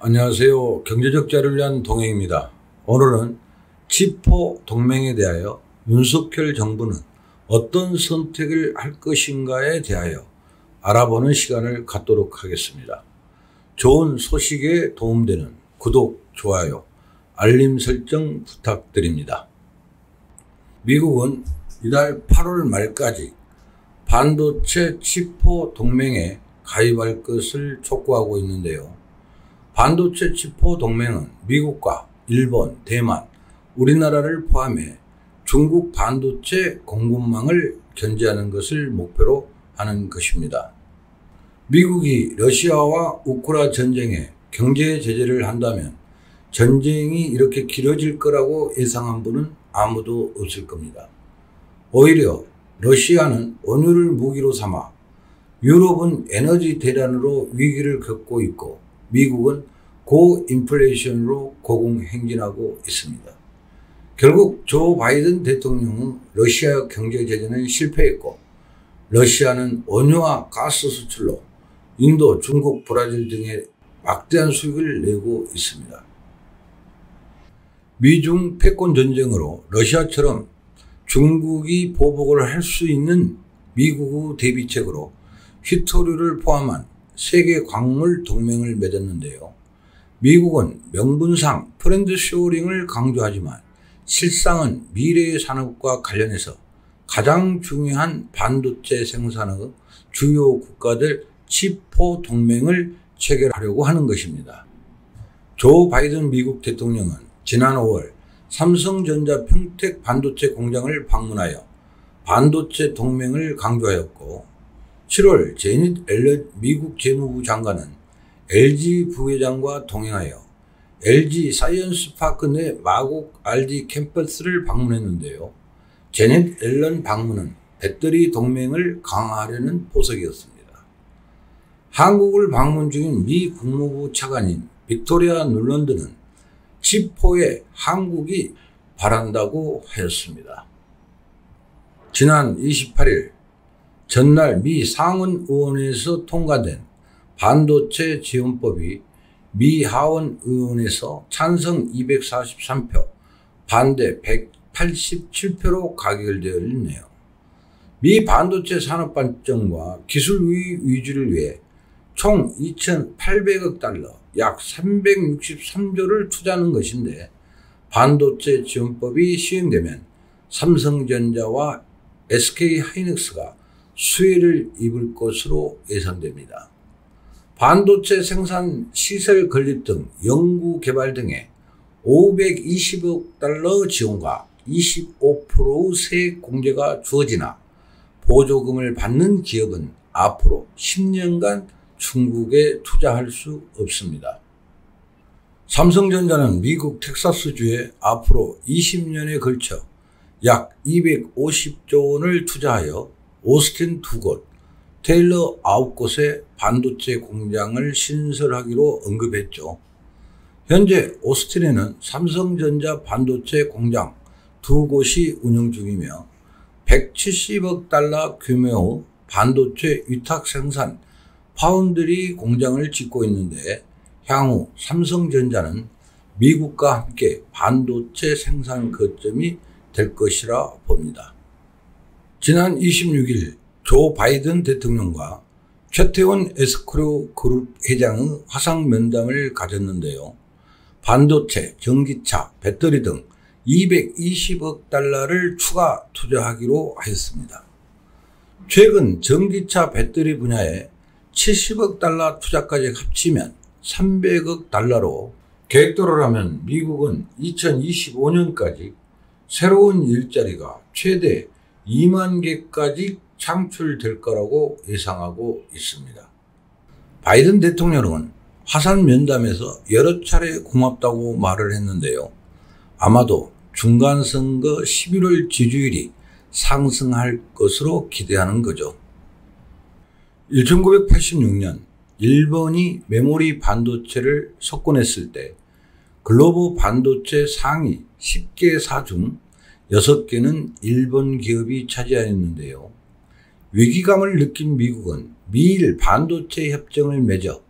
안녕하세요. 경제적 자료를 위한 동행입니다. 오늘은 칩4 동맹에 대하여 윤석열 정부는 어떤 선택을 할 것인가에 대하여 알아보는 시간을 갖도록 하겠습니다. 좋은 소식에 도움되는 구독, 좋아요, 알림 설정 부탁드립니다. 미국은 이달 8월 말까지 반도체 칩4 동맹에 가입할 것을 촉구하고 있는데요. 반도체 칩4 동맹은 미국과 일본, 대만, 우리나라를 포함해 중국 반도체 공급망을 견제하는 것을 목표로 하는 것입니다. 미국이 러시아와 우크라이나 전쟁에 경제 제재를 한다면 전쟁이 이렇게 길어질 거라고 예상한 분은 아무도 없을 겁니다. 오히려 러시아는 원유를 무기로 삼아 유럽은 에너지 대란으로 위기를 겪고 있고 미국은 고인플레이션으로 고공행진하고 있습니다. 결국 조 바이든 대통령은 러시아 경제 제재는 실패했고 러시아는 원유와 가스 수출로 인도, 중국, 브라질 등에 막대한 수익을 내고 있습니다. 미중 패권 전쟁으로 러시아처럼 중국이 보복을 할 수 있는 미국의 대비책으로 휘토류를 포함한 세계 광물 동맹을 맺었는데요. 미국은 명분상 프렌드 쇼링을 강조하지만 실상은 미래의 산업과 관련해서 가장 중요한 반도체 생산의 주요 국가들 칩4 동맹을 체결하려고 하는 것입니다. 조 바이든 미국 대통령은 지난 5월 삼성전자 평택 반도체 공장을 방문하여 반도체 동맹을 강조하였고 7월 제닛 앨런 미국 재무부 장관은 LG 부회장과 동행하여 LG 사이언스 파크 내 마곡 RD 캠퍼스를 방문했는데요. 제닛 앨런 방문은 배터리 동맹을 강화하려는 포석이었습니다. 한국을 방문 중인 미 국무부 차관인 빅토리아 눌런드는 칩4에 한국이 바란다고 하였습니다. 지난 28일 전날 미 상원 의원회에서 통과된 반도체 지원법이 미 하원 의원에서 찬성 243표, 반대 187표로 가결되어 있네요. 미 반도체 산업 발전과 기술 위주를 위해 총 2,800억 달러, 약 363조를 투자하는 것인데 반도체 지원법이 시행되면 삼성전자와 SK하이닉스가 수혜를 입을 것으로 예상됩니다. 반도체 생산 시설 건립 등 연구 개발 등에 520억 달러 지원과 25%의 세액 공제가 주어지나 보조금을 받는 기업은 앞으로 10년간 중국에 투자할 수 없습니다. 삼성전자는 미국 텍사스주에 앞으로 20년에 걸쳐 약 250조 원을 투자하여 오스틴 2곳, 테일러 9곳에 반도체 공장을 신설하기로 언급했죠. 현재 오스틴에는 삼성전자 반도체 공장 2곳이 운영 중이며 170억 달러 규모의 반도체 위탁 생산 파운드리 공장을 짓고 있는데 향후 삼성전자는 미국과 함께 반도체 생산 거점이 될 것이라 봅니다. 지난 26일 조 바이든 대통령과 최태원 에스크로 그룹 회장의 화상 면담을 가졌는데요. 반도체, 전기차, 배터리 등 220억 달러를 추가 투자하기로 하였습니다. 최근 전기차 배터리 분야에 70억 달러 투자까지 합치면 300억 달러로 계획대로라면 미국은 2025년까지 새로운 일자리가 최대 2만 개까지 창출될 거라고 예상하고 있습니다. 바이든 대통령은 화상 면담에서 여러 차례 고맙다고 말을 했는데요. 아마도 중간선거 11월 지지율이 상승할 것으로 기대하는 거죠. 1986년 일본이 메모리 반도체를 석권했을 때 글로벌 반도체 상위 10개사 중 6개는 일본 기업이 차지하였는데요. 위기감을 느낀 미국은 미일 반도체 협정을 맺어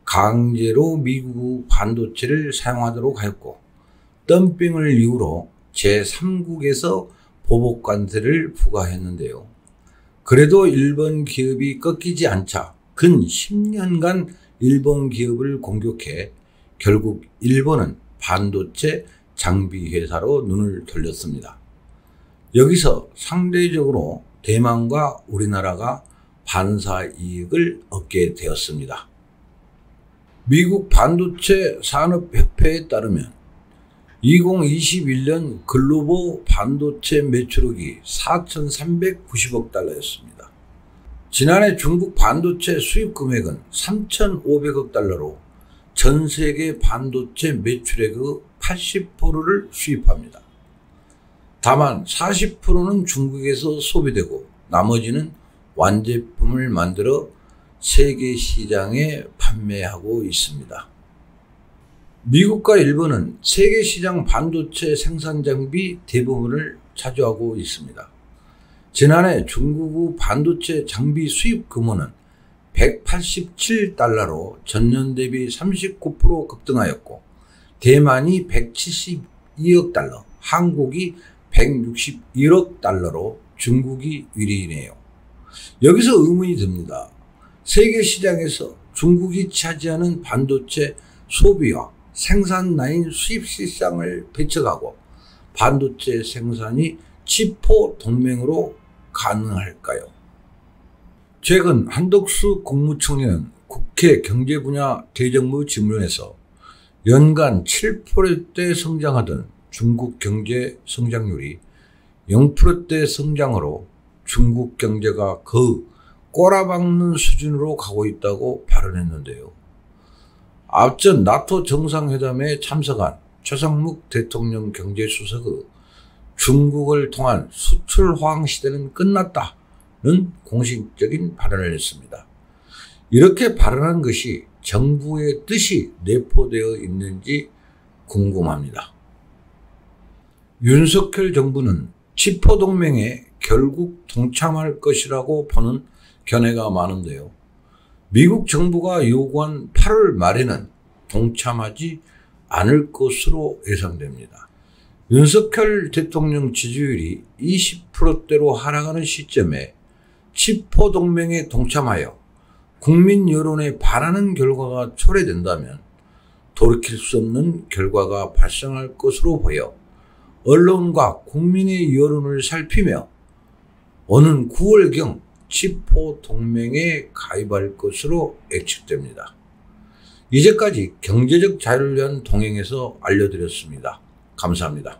강제로 미국 반도체를 사용하도록 하였고 덤핑을 이유로 제3국에서 보복 관세를 부과했는데요. 그래도 일본 기업이 꺾이지 않자 근 10년간 일본 기업을 공격해 결국 일본은 반도체 장비 회사로 눈을 돌렸습니다. 여기서 상대적으로 대만과 우리나라가 반사 이익을 얻게 되었습니다. 미국 반도체 산업협회에 따르면 2021년 글로벌 반도체 매출액이 4,390억 달러였습니다. 지난해 중국 반도체 수입 금액은 3,500억 달러로 전 세계 반도체 매출액의 80%를 수입합니다. 다만 40%는 중국에서 소비되고 나머지는 완제품을 만들어 세계 시장에 판매하고 있습니다. 미국과 일본은 세계 시장 반도체 생산 장비 대부분을 차지하고 있습니다. 지난해 중국의 반도체 장비 수입 규모는 187달러로 전년 대비 39% 급등하였고 대만이 172억 달러, 한국이 161억 달러로 중국이 1위이네요. 여기서 의문이 듭니다. 세계 시장에서 중국이 차지하는 반도체 소비와 생산 라인 수입 시장을 배척하고 반도체 생산이 치포 동맹으로 가능할까요? 최근 한덕수 국무총리는 국회 경제분야 대정부 질문에서 연간 7%대 성장하던 중국 경제 성장률이 0%대 성장으로 중국 경제가 거의 꼬라박는 수준으로 가고 있다고 발언했는데요. 앞전 나토 정상회담에 참석한 최상목 대통령 경제수석의 중국을 통한 수출 호황 시대는 끝났다는 공식적인 발언을 했습니다. 이렇게 발언한 것이 정부의 뜻이 내포되어 있는지 궁금합니다. 윤석열 정부는 치포 동맹에 결국 동참할 것이라고 보는 견해가 많은데요. 미국 정부가 요구한 8월 말에는 동참하지 않을 것으로 예상됩니다. 윤석열 대통령 지지율이 20%대로 하락하는 시점에 치포 동맹에 동참하여 국민 여론에 반하는 결과가 초래된다면 돌이킬 수 없는 결과가 발생할 것으로 보여 언론과 국민의 여론을 살피며 오는 9월경 치포 동맹에 가입할 것으로 예측됩니다. 이제까지 경제적 자유를 위한 동행에서 알려드렸습니다. 감사합니다.